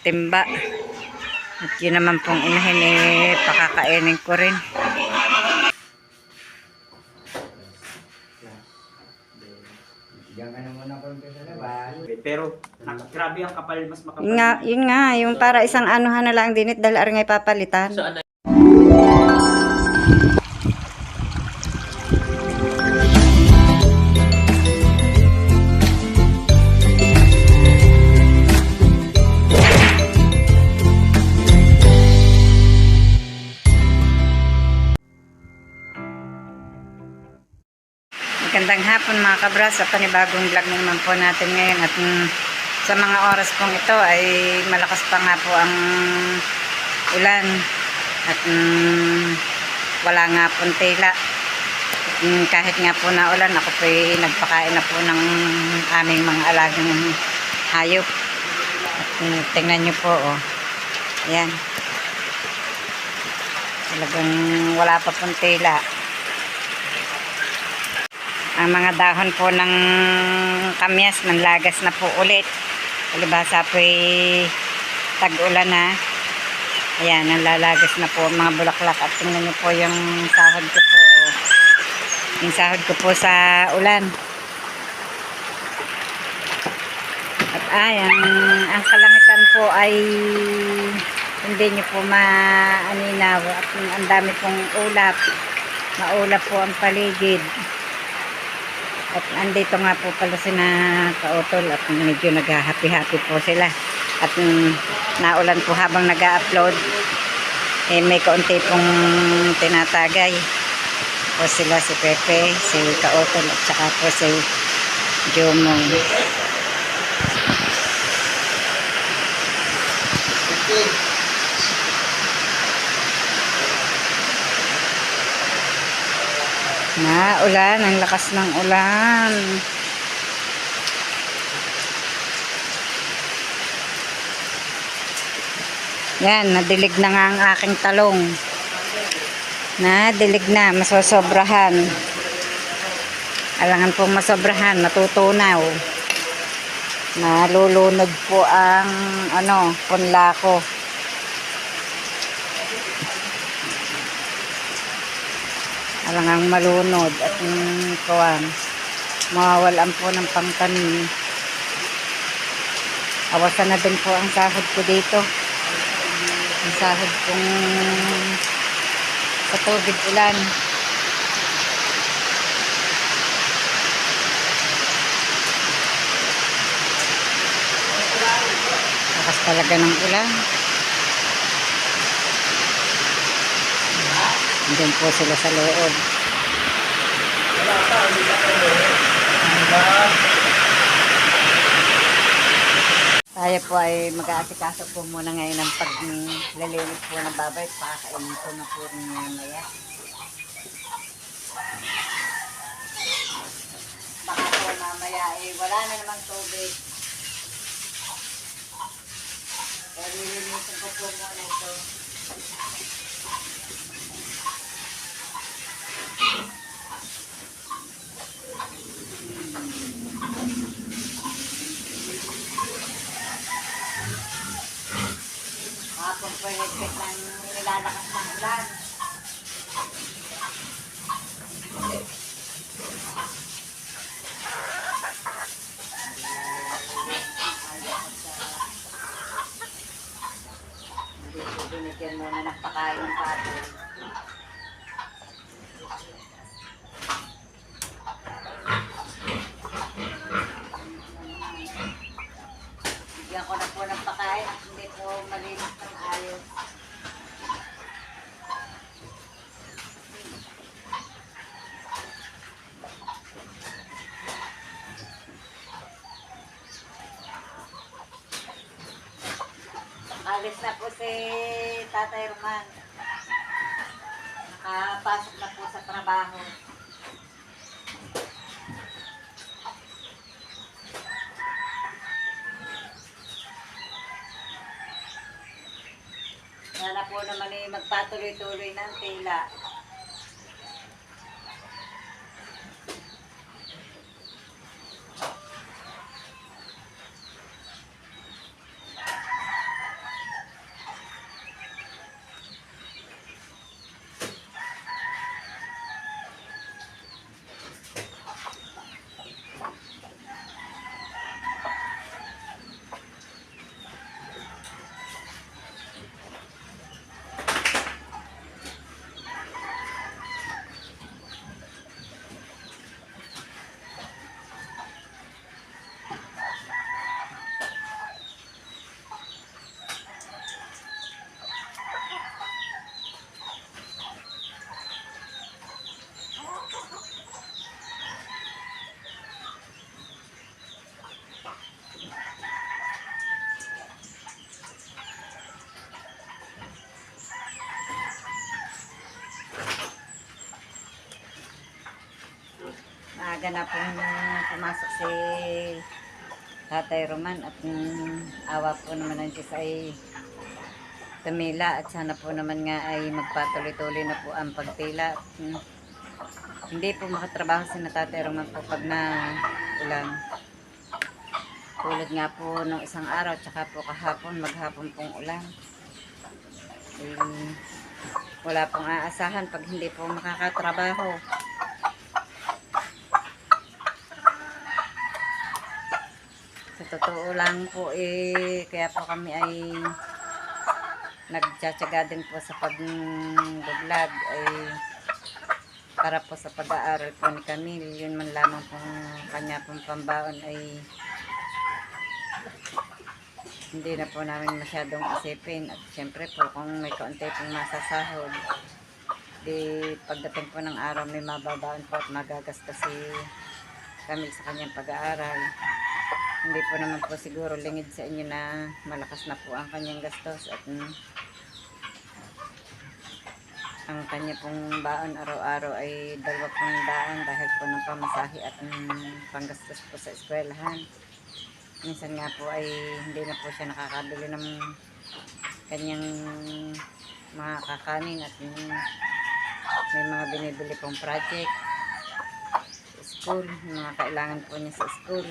timba. At yun naman pong inahin pakakainin ko rin. Pero grabe ang kapal, mas makapal. Yun nga, yung para isang anuhan na lang dinit dahil ari ngay papalitan. So, ano? Magandang hapon mga kabras, sa panibagong vlog naman po natin ngayon. At sa mga oras pong ito ay malakas pa nga po ang ulan. At wala nga pong tila. Kahit nga po na ulan, ako po ay nagpakain na po ng aming mga alagang hayop. At tingnan nyo po, oh. Ayan. Talagang wala pa pong tila. Ang mga dahon po ng kamyas nanlagas na po ulit. Palibhasa po ay tag-ulan na. Ayan, nanlalagas na po mga bulaklak. At tingnan nyo po yung sahod ko po. Oh. Yung sahod ko po sa ulan. At ayan, ang kalangitan po ay hindi nyo po maaninaw. At ang dami pong ulap. Maulap po ang paligid. At andito nga po pala sina Kautol at medyo naghahappy-happy po sila. At naulan po habang nag-upload. May kaunti pong tinatagay. Po sila si Pepe, si Kautol at saka po si Jomong. Ulan, ang lakas ng ulan. Yan, nadilig na nga ang aking talong. Nadilig na, masosobrahan. Alangan pong masobrahan, matutunaw. Nalulunod po ang punla ko. Alangang malunod at kuwan, mawawalan po ng pangkanin. Awasan na din po ang sahod ko dito. Ang sahod kong sa tubig ulan. Lakas talaga ng ulan. Diyan po sila sa loob. Tayo po ay mag-aasikaso po muna ngayon ng paglilinis po ng baboy. Pakakainin ko na po rin mamaya. Baka po mamaya wala na namang tubig. Kaya lilinisin ko po muna ito. Kapag po higpit ng nilalakas ng ulan. Binigyan muna ng pakain ng baboy. Bigyan ko na po ng pakain at hindi po malinis ng ayos. Alis na po si Tatay Roman. Nakapasok na po sa trabaho. Sana po naman magpatuloy-tuloy ng tila. maaga na pong pumasok si Tatay Roman at awa po naman ng Diyos ay tumila at sana po naman nga ay magpatuloy-tuloy na po ang pagtila. Hindi po makatrabaho si Tatay Roman po pag na ulan. Tulad nga po nung isang araw tsaka po kahapon, maghapon pong ulan. Wala pong aasahan pag hindi po makakatrabaho. Sa totoo lang po kaya po kami ay nagtsatsaga din po sa pag-vlog ay para po sa pag-aaral po ni Camille. Yun man lamang pong kanya pong pambaon ay hindi na po namin masyadong isipin. At syempre po kung may kaunti pong masasahod, di pagdating po ng araw may mababaon po at magagastos si Camille sa kanyang pag-aaral. Hindi po naman po siguro lingid sa inyo na malakas na po ang kanyang gastos at ang kanya pong baon araw-araw ay 2 daan dahil po ng pamasahe at panggastos po sa eskwelahan. Minsan nga po ay hindi na po siya nakakabili ng kanyang mga kakanin at may mga binibili pong project sa school, mga kailangan po niya sa school.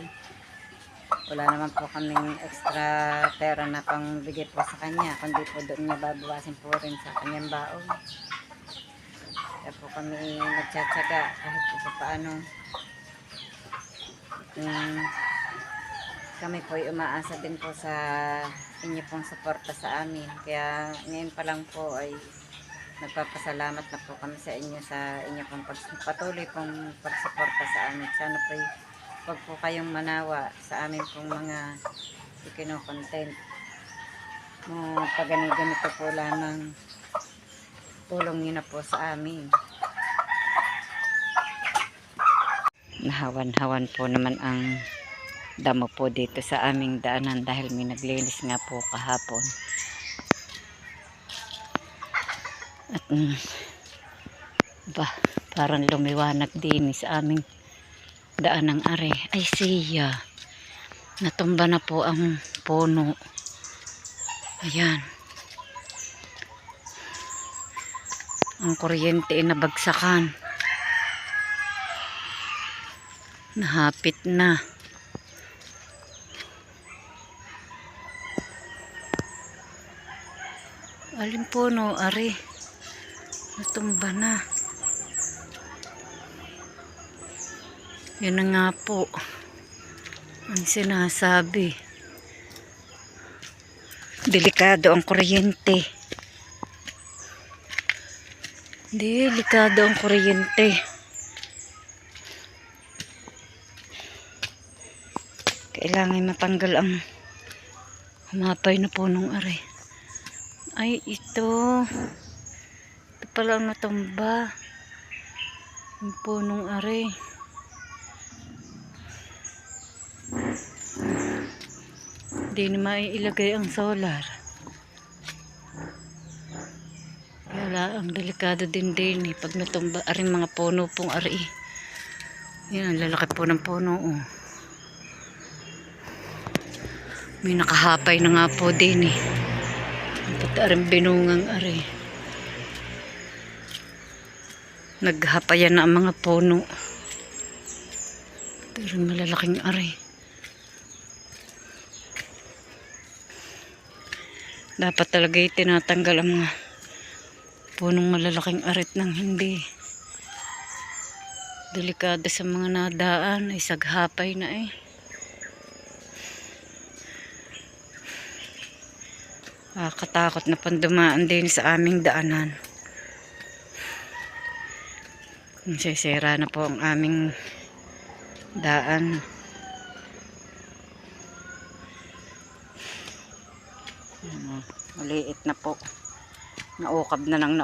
Wala naman po kaming extra pera na pang bigay po sa kanya, kundi po doon niya babawasin po rin sa kanyang baon. Kaya po kami nagtsatsaga kahit po paano. Kami po ay umaasa din po sa inyo pong suporta sa amin. Kaya ngayon pa lang po ay nagpapasalamat na po kami sa inyo pong patuloy pong pagsuporta sa amin. Sana po wag po kayong manawa sa amin pong mga ikino-content. Pag ganito po lamang tulong nyo na po sa amin. Nahawan-hawan po naman ang damo po dito sa aming daanan dahil may naglinis nga po kahapon. At parang lumiwanag din sa aming daan ng are. Ay siya, natumba na po ang puno. Ayan, ang kuryente ay nabagsakan, nahapit na. Alin puno are, natumba na. Yun na nga po ang sinasabi. Delikado ang kuryente. Delikado ang kuryente. Kailangan matanggal ang humapay na punong are. Ay, ito pala ang natumba. Yung punong are. Hindi na maiilagay ang solar. Kaya ang delikado din pag natumba aring mga puno pong ari. Yan, ang lalaki po ng puno. Oh. May nakahapay na nga po din Pati aring binungang ari. Naghapayan na ang mga puno. Pero malalaking ari. Dapat talaga tinatanggal ang mga punong malalaking arit ng hindi. Delikado sa mga nadaan ay saghapay na Katakot na pandumaan din sa aming daanan. Sisira na po ang aming daan. Maliit na po. Naukab na ng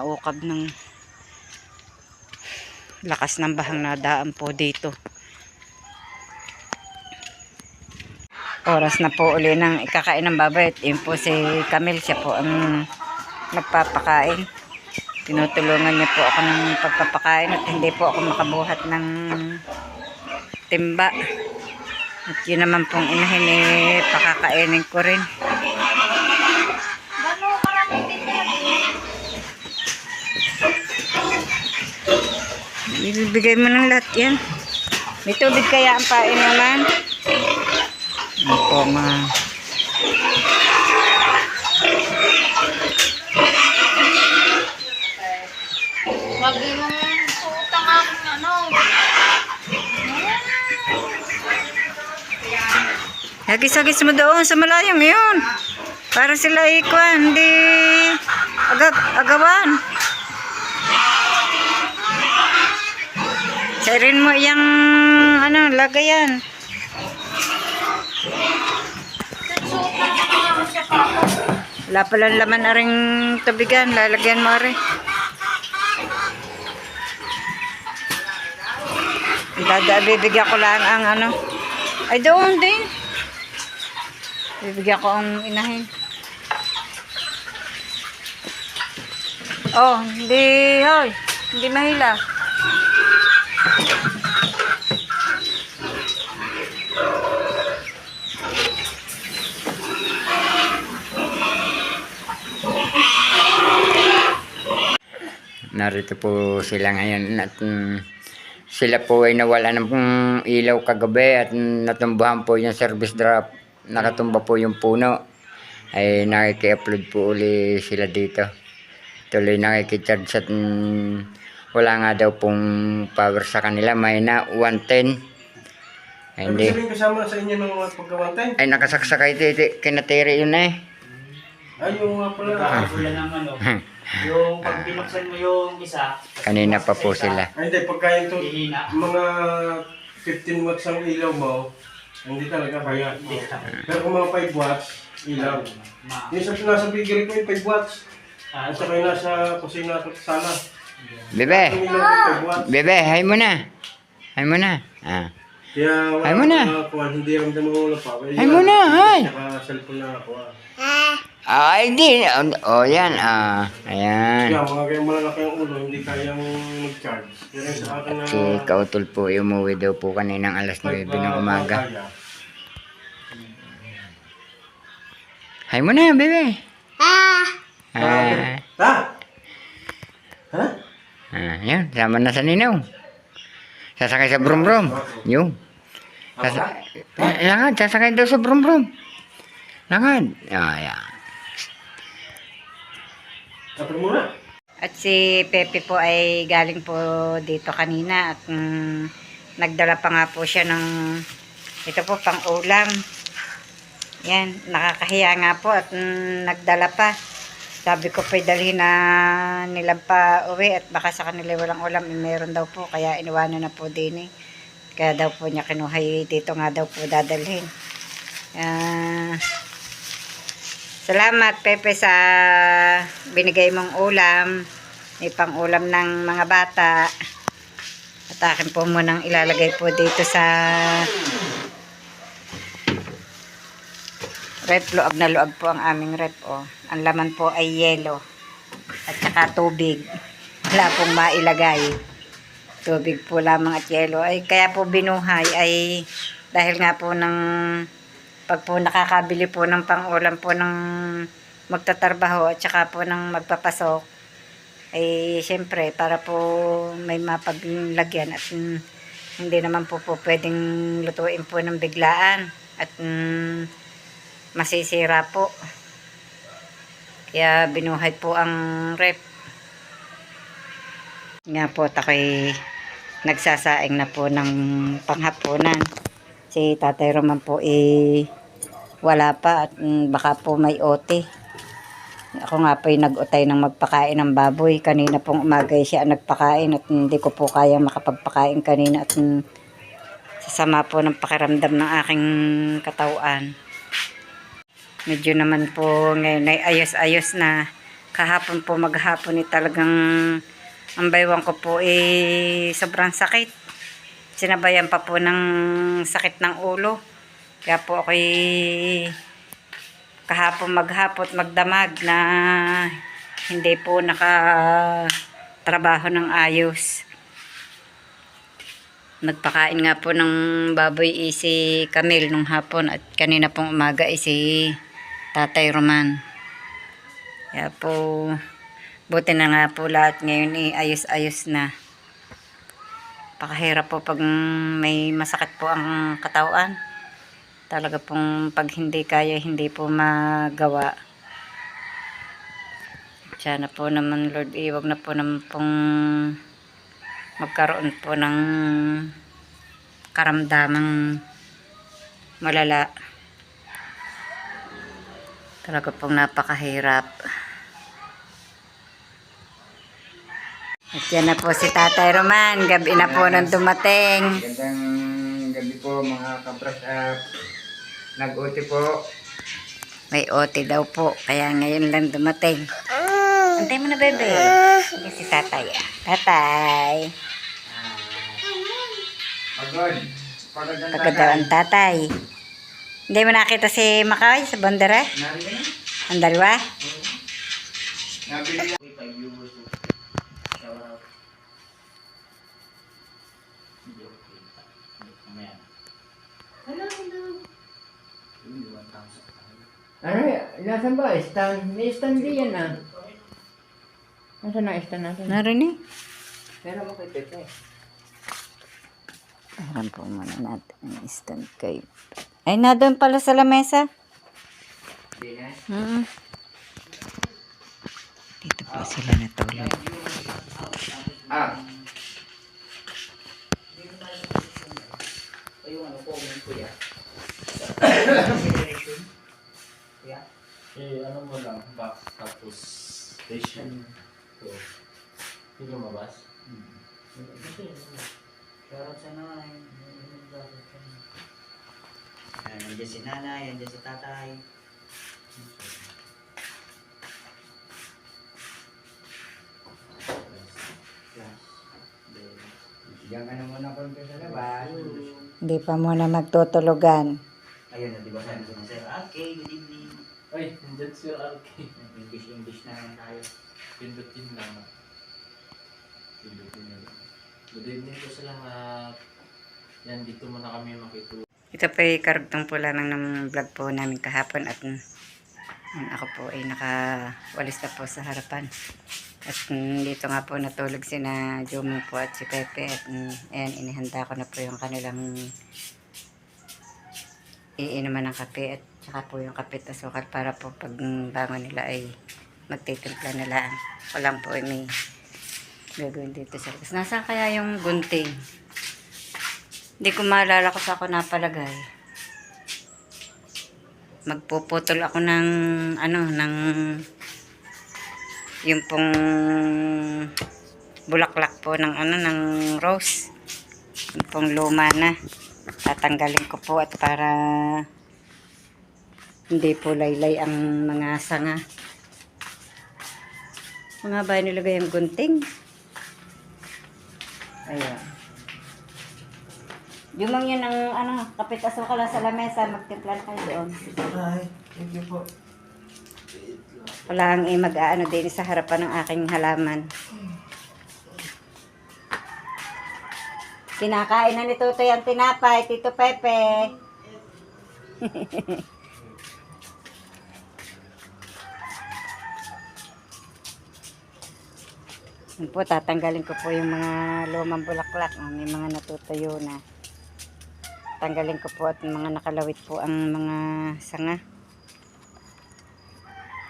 lakas ng bahang nadaan po dito. Oras na po uli ng ikakain ng baboy. Yun po si Camille, siya po ang nagpapakain. Tinutulungan niya po ako ng pagpapakain at hindi po ako makabuhat ng timba. At yun naman pong inahin pakakainin ko rin. Ibibigay mo ng lahat yan. May tubig kaya ang painuman? Ano po mga... Wag yung utang aking ano. Hagis-hagis mo doon sa malayong yun. Para sila ikuan, hindi agawan. Sairin mo yung ano, lagayan. Wala palang laman na ring tubigan. Lalagyan mo rin. Bibigyan ko lang ang ano. Ay, doon din. Bibigyan ko ang inahin. Oh, hindi, hoy. Hindi mahila. Narito po sila ngayon at sila po ay nawala ng ilaw kagabi at natumbahan po yung service drop. Nakatumba po yung puno. Ay nakiki-upload po uli sila dito. Tuloy nakiki-charge at wala nga daw pong power sa kanila. May na 110. Ay, hindi. Sabihin kasama sa inyo ng mga pagkawantay? Ay nakasaksakay kinatiri yun eh. Ay, yung nga pala. Wala ng ano. Yung pag binuksan mo yung isa. Kanina pa po sila. Ay, hindi. Pagkain to, Ihina. mga 15 watts ang ilaw mo, hindi talaga kaya. Pero kung mga 5 watts, ilaw. Yung nasa bigiri ko yung 5 watts. At saka yung nasa kusina at sala. Bebe, Yung ilaw yung 5 watts. bebe, hay mo na. Hay mo na. Ah. Kaya Ay mo na. hindi ramdam mo ulo pa. Ay mo na, hay. Saka cellphone na ako. Ay, di. Oh, yan. Ah, ayan. Kaya mga kaya malalaki ang ulo, hindi kayang mag-charge. Kaya sa akin na... Si Kautol po, umuwi daw po kaninang alas 9 ng umaga. Hay mo na, bebe. Ah. Ha? Ha? Yan. Sama na sa ninaw. Sasakay sa brum-brum. Yung. Langad, sasakay daw sa brum-brum. Langad. Ah, yan. Kapag muna. At si Pepe po ay galing po dito kanina at nagdala pa nga po siya ng ito po pang ulam. Yan, nakakahiya nga po at nagdala pa. Sabi ko pa dalhin na nila pa uwi at baka sa kanila walang ulam, meron daw po kaya iniwanan na po din eh. Kaya daw po niya kinuha dito nga daw po dadalhin. Salamat Pepe sa binigay mong ulam. May pang ulam ng mga bata. At akin po munang ilalagay po dito sa rep. Luag na luag po ang aming rep. Oh. Ang laman po ay yelo. At saka tubig. Wala pong mailagay. Tubig po lamang at yelo. Ay, kaya po binuhay ay dahil nga po ng pag po nakakabili po ng pang-ulam po ng magtatrabaho at saka po ng magpapasok, ay syempre para po may mapaglagyan at hindi naman po pwedeng lutuin po ng biglaan at masisira po. Kaya binuhay po ang rep. Nga po tako'y nagsasaing na po ng panghapunan. Si Tatay Roman po wala pa at baka po may OT. Ako nga po nag-utay ng magpakain ng baboy. Kanina pong umaga siya nagpakain at hindi ko po kaya makapagpakain kanina at sasama po ng pakiramdam ng aking katawan. Medyo naman po ngayon ay ayos-ayos na. Kahapon po maghapon talagang ang baywang ko po sobrang sakit. Sinabayan pa po ng sakit ng ulo. Kaya po ako'y kahapon maghapot magdamag na hindi po nakatrabaho ng ayos. Nagpakain nga po ng baboy si Camille nung hapon at kanina pong umaga si Tatay Roman. Kaya po, buti na nga po lahat ngayon ayos-ayos na. Pakahirap po pag may masakit po ang katawan. Talaga pong pag hindi kaya, hindi po magawa. Sana po naman Lord, iwag na po naman pong magkaroon po ng karamdamang malala. Talaga pong napakahirap. At yan na po si Tatay Roman. Gabi na po nang dumating. Magandang gabi po mga kabras. Nag-uti po. May OT daw po. Kaya ngayon lang dumating. Antay mo na, bebe. Sige si Tatay. Tatay. Pagod. Pagod ang Pagod daw ang tatay. Hindi mo nakita si Makay sa bandera? Narinig? Ang dalawa? Nabili lang. 5 euros to. Shout out. Hindi okay. Mamaya na. Hello. Hindi 1,000. Ano, nasan ba? Stand? May stand din yan ah. Nasaan ang stand natin? Narinig? Pero mo kay Pepe. Alam po muna natin ang instant kay. Ay, na doon pala sa lamesa. Hindi na. Dito po sila natulog. Ah. Ayun ano po, yung kuya. Kuya? Ano mo lang, box tapos station. So, hindi lumabas. Shoutout sa nanay. Nandiyan si nanay, nandiyan si tatay. Diyan ka na muna konti sa labas. Hindi pa muna magtutulugan. Ayun na, di ba sabi ko na sir, okay, good evening. Ay, nandyan si RK. English na lang tayo. Pindutin lang. Pindutin na lang. Good evening po sa lahat. Yan, dito muna kami makitulog. Ito po ay karugtong po lamang ng vlog po namin kahapon at ako po ay nakawalis na po sa harapan. At dito nga po natulog sina Jomong po at si Pepe at ayan, inihanda ko na po yung kanilang iinuman ng kape at saka po yung kape at asukal para po pag bangon nila ay magtitimpla na lang. Walang po ay may gagawin dito sa labas. Nasaan kaya yung gunting? Hindi ko maalala kung saan ako napalagay. Magpuputol ako ng ng yung pong bulaklak po ng ng rose. Yung pong luma na. Tatanggalin ko po at para hindi po laylay ang mga sanga. Mga ba nilagay yung gunting? Ayan. Jumang yun ang kapit asukal sa lamesa. Magtimpla na kayo doon. Ay, thank you po. Wala ang mag-aano din sa harapan ng aking halaman. Kinakain na ni Tutoy ang tinapay, Tito Pepe. Yan po, tatanggalin ko po yung mga lumang bulaklak. May mga natutuyo na. Tanggalin ko po at mga nakalawit po ang mga sanga.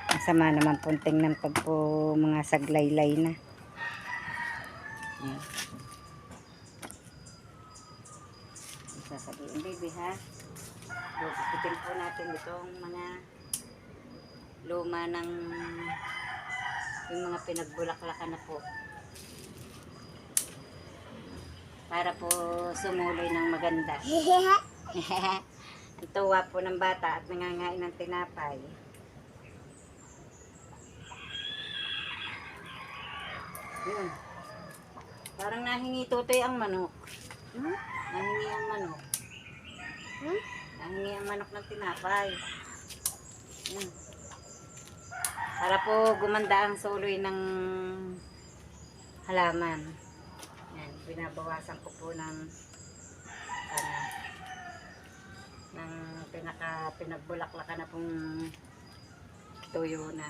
Masama naman po tingnan pag po mga saglaylay na. Yan. Sasabihin, baby ha. Bukitin po natin itong mga luma ng yung mga pinagbulaklakan na po. Para po sumuloy ng maganda. Ang tuwa po ng bata at nangangain ng tinapay. Yun. Parang nahingi Tutoy ang manok. Nahingi ang manok. Nahingi ang manok ng tinapay. Yun. Para po gumanda ang suloy ng halaman. Yan, binabawasan ko po ng na. Nang pinagbulaklakan na pong tuyo na.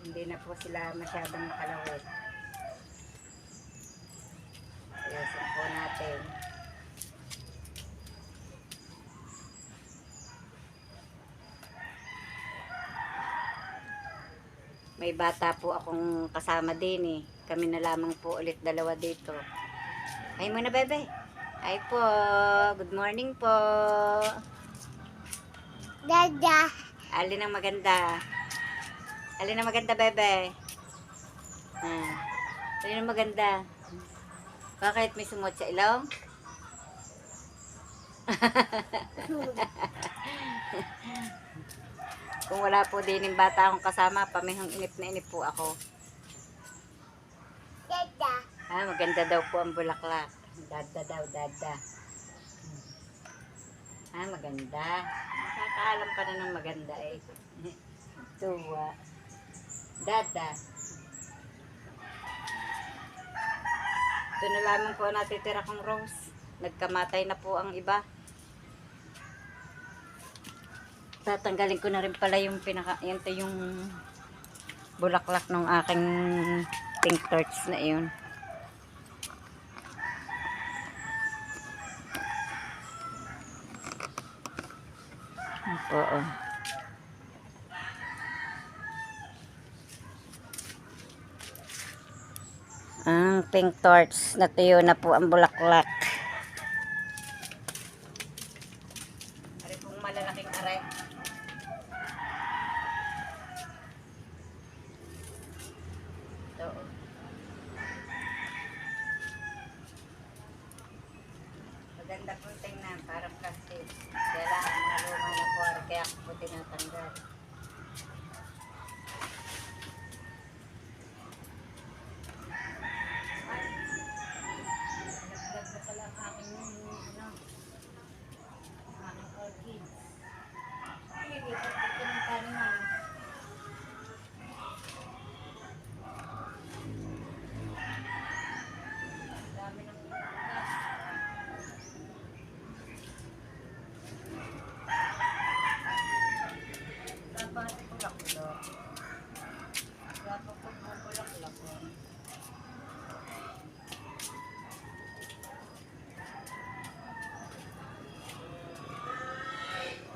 Hindi na po sila masyadong makalawit. Ayasin po natin. May bata po akong kasama din eh. Kami na lamang po ulit dalawa dito. Ay muna bebe. Ay po. Good morning po. Dada. Alin ang maganda? Alin ang maganda bebe? Alin ang maganda? Bakit may sumot sa ilong? Kung wala po din yung bata akong kasama, pamihang inip na inip po ako. Dada. Maganda daw po ang bulaklak. Dada daw, dada. Maganda. Nakakaalam pa na ng maganda eh. Tuwa. Dada. Ito na lamang po natitira kong rose. Nagkamatay na po ang iba. Tatanggalin ko na rin pala yung yung bulaklak ng aking pink torch na iyon. Opo. Ang pink torch natuyo na po ang bulaklak. Ari pong malalaking aray. Ito. Maganda po tingnan, parang plastic. Kaya lang, mga luma na po, kaya ako po tinatanggal.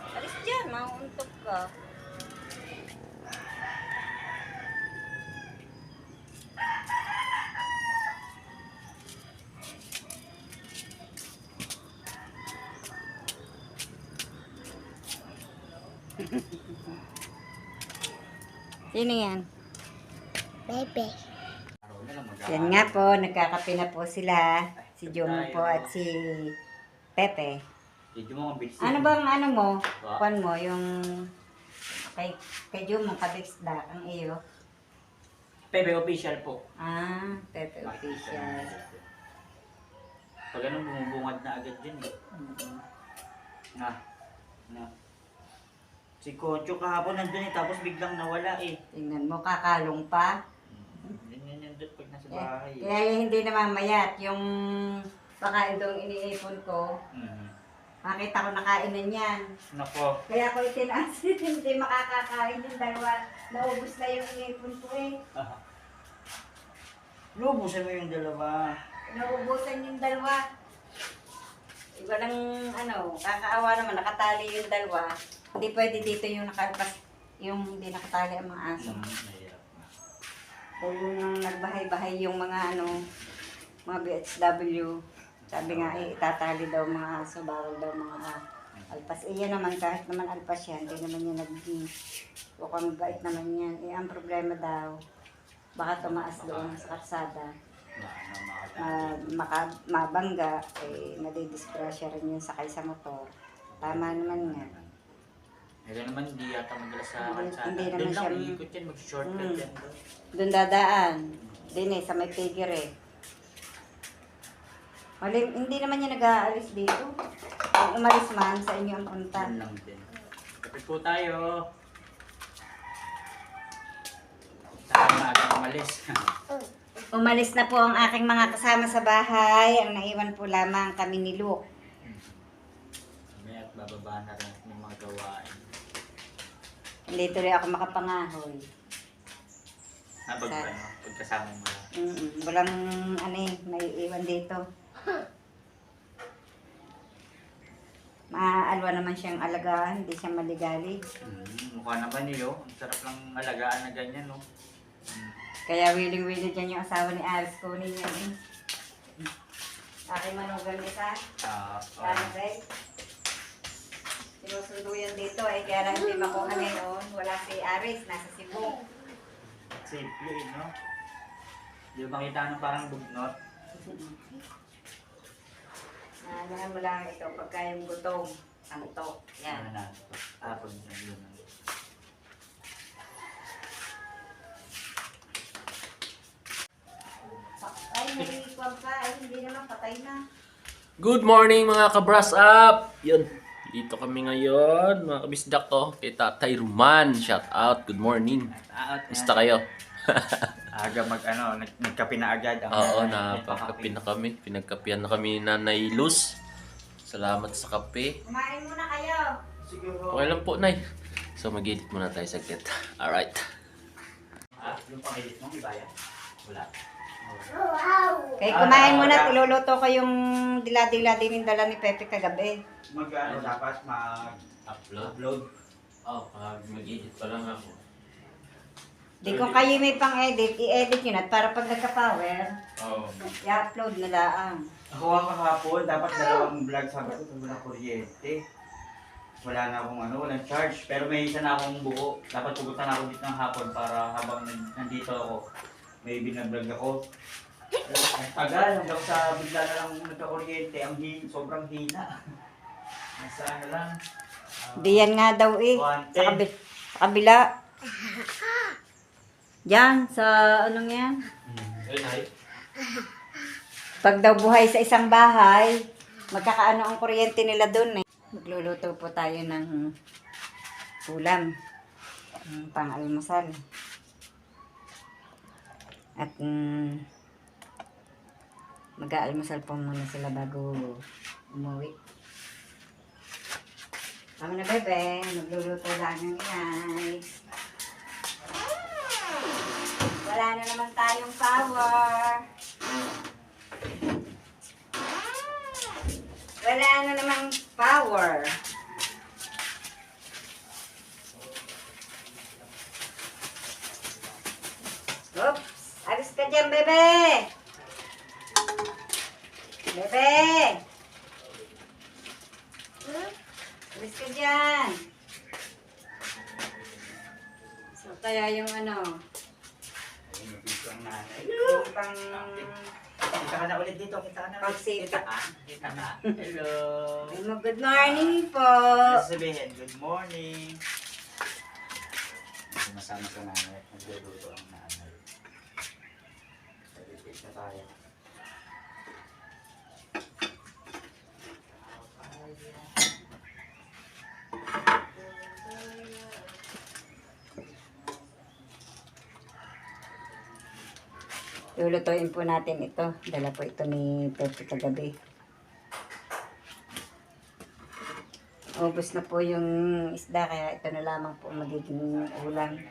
Alis dyan, mauuntok ka. Sino yan? Bebe. Yan nga po, nagkakape na po sila. Si Jomo po at si Pepe. Ano bang ano mo? Kuan mo, yung kay Jomo kabisda ang iyo. Pepe official po. Pepe official. Pag ganun, bumubungad na agad din eh. Na. Si Kocho kahapon nandun eh, tapos biglang nawala eh. Tingnan mo, kakalong pa. Ganyan yan doon pag nasa bahay. Kaya hindi na mamayat. Yung pakain doong iniipon ko, makita ko nakain na yan. Nako. Kaya ko itinaas, hindi makakakain yung dalawa. Naubos na yung iniipon ko eh. Lubusan mo yung dalawa. Naubusan yung dalawa. Iba lang, kakaawa naman, nakatali yung dalawa. Hindi pwede dito yung nakalpas, yung hindi nakatali ang mga aso. Dahil yung nagbahay-bahay yung mga mga BHW. Sabi nga, itatali daw mga aso, bawal daw mga alpas. Yan naman, kahit naman alpas yan, hindi naman yan mukhang bait naman yan. Ang problema daw, baka tumaas doon sa karsada. Mabangga, nadidisgrasya rin yun sakay sa motor. Tama naman nga. Kaya naman hindi yata madalas sa kalsada. Hindi naman Doon siya. lang, iikot yan, mag-shortcut yan. Doon dadaan. Din sa may figure eh. Hindi naman niya nag-aalis dito. Kung umalis man, sa inyo ang punta. Doon lang din. Kapit po tayo. umalis. Umalis na po ang aking mga kasama sa bahay. Ang naiwan po lamang kami ni Luke. May at bababa na rin yung mga gawain. Hindi tuloy ako makapangahoy. Pagkasama mo lang. Walang naiiwan dito. Maaalwa naman siyang alagaan, hindi siya maligalig. Mukha naman niyo. Ang sarap lang alagaan na ganyan, no? Kaya willing-willing dyan yung asawa ni Alice kunin niya eh. Aking manugang isa. Sana ba? Sinusundo yan dito eh. Kaya lang hindi makuha ngayon. Wala si Aris, nasa Cebu. Simple, no? Di ba makita ng parang bugnot? Ano mo lang ito, pagka yung gutom, antok. Yan. Ano na? Pag yun. Ay, may ikwan pa. Ay, hindi naman, patay na. Good morning mga ka-brush up! Yun, dito kami ngayon, mga kabisdak ko, kay Tatay Ruman. Shout out, good morning. Basta kayo? Aga nagkape na agad. Oo, napakape na kami. Pinagkapian na kami ni Nanay Luz. Salamat sa kape. Kumain muna kayo. Okay lang po, Nay. So, mag-edit muna tayo saglit. Alright. Yung pangilit mo, may bayan? Wala. Okay, kumain muna. Iluluto ko yung dila-dila din yung dala ni Pepe kagabi. Dapat Upload? Oh, mag-edit pa lang ako. Di kung kayo may pang-edit, i-edit yun at para pag nagka-power, Oo. i-upload na lang. Ako nga kahapon, dapat dalawang vlog sabi ko, wala kuryente. Wala na akong walang charge. Pero may isa na akong buo. Dapat pupunta na ako dito ng hapon para habang nandito ako, may binablog ako. Tagal, hanggang sa bigla na lang nagka-kuryente, sobrang hina. Nasa lang. Di yan nga daw eh. 110. Sa kabila. Diyan, sa anong yan? Pag daw buhay sa isang bahay, magkakaano ang kuryente nila doon eh. Magluluto po tayo ng ulam. Pang-almusal. At mag-aalmusal po muna sila bago umuwi. Tama na bebe, magluluto lang ng guys. Wala na naman tayong power. Wala na namang power. Oops! Alis ka dyan, bebe! Bebe! Alis ka dyan! So, kaya yung Yung nanay. yung pang Kita ka na ulit dito, kita ka na. pagsita. Kita ka. Hello. Good morning po! Sabihin, good morning. Sumasama sa nanay, nagluluto ang nanay. Repeat na tayo. Lulutuin po natin ito. Dala po ito ni Pepe kagabi. Ubus na po yung isda kaya ito na lamang po magiging ulam.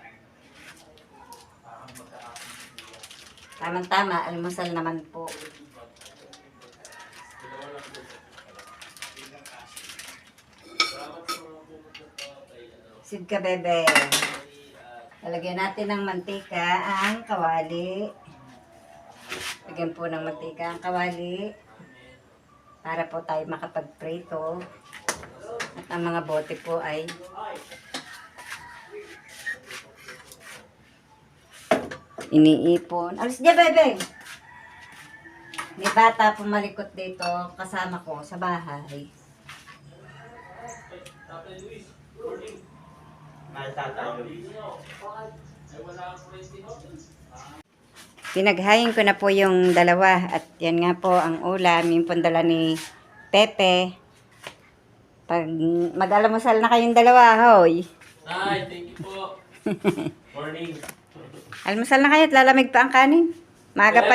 Tamang-tama, almusal naman po. Sid ka bebe. Lalagyan natin ng mantika ang kawali. Lagyan po ng mantika ang kawali para po tayo makapag-prito. At ang mga bote po ay iniipon. Alis dyan, bebe! May bata pumalikot dito kasama ko sa bahay. Pinaghain ko na po yung dalawa at yan nga po ang ulam, yung pondala ni Pepe. Pag mag-alamusal na kayong dalawa, hoy. Hi, thank you po. Morning. Almusal na kayo at lalamig pa ang kanin. Maaga pa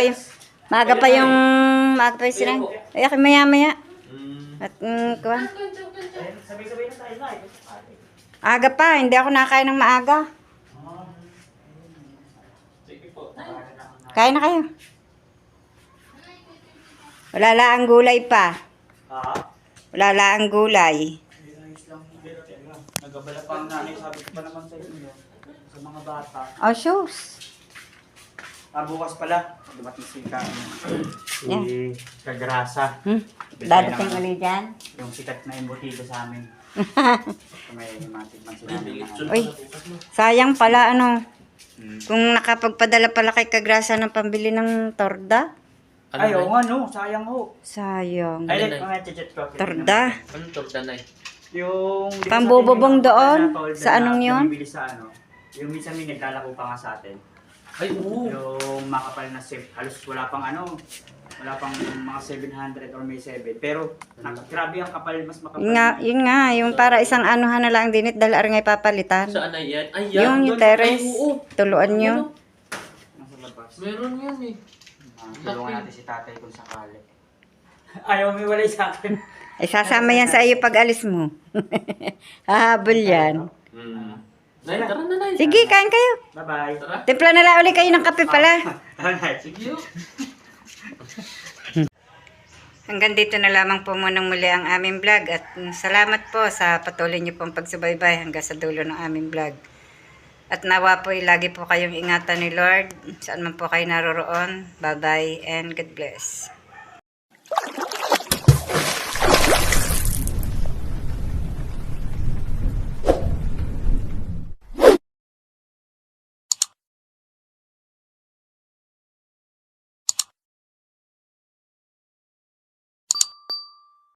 yung sinain. Ay, akin maya-maya. At, kuwan. Sabay-sabay na tayo na. Aga pa, hindi ako nakain ng maaga. Kain na kayo. Wala laang gulay pa. Wala laang gulay. Ayos lang. Nagabala pa ang nanay. Sabi ko pa naman sa inyo. Sa mga bata. Oh, shoes. Bukas pala. Dumating si Yan. Kagrasa. Dadating ulit dyan. Yung sikat na embutido sa amin. May matikman sila. Uy, sayang pala kung nakapagpadala pala kay Kagrasa ng pambili ng torda. Ay, oo nga no. Sayang ho. Sayang. Ay, mga chat ko. Torda. Anong torta na Yung... Pambububong doon? Sa Sa anong yun? Bumibili sa yung minsan may naglalako pa nga sa atin. Ay, oo. Yung makapal na halos wala pang wala pang mga 700 or may 7. Pero grabe ang kapal, mas makapal. Yun nga, yung para isang anuhan na lang dinit dahil ari nga papalitan. Saan na yan? Ay, yan. Yung teres, Ay, oo. tuluan nyo. Nasa labas. Meron yan eh. Tulungan natin si tatay kung sakali. Ayaw may walay sa akin. Ay, sasama yan sa iyo pag alis mo. Hahabol yan. Nay, tara na, Nay. Sige, kain kayo. Bye-bye. Tara. Timpla na lang ulit kayo ng kape pala. Sige, oh. Hanggang dito na lamang po munang muli ang aming vlog at salamat po sa patuloy niyo pong pagsubaybay hanggang sa dulo ng aming vlog. At nawa po lagi po kayong ingatan ni Lord saan man po kayo naroroon. Bye-bye and God bless.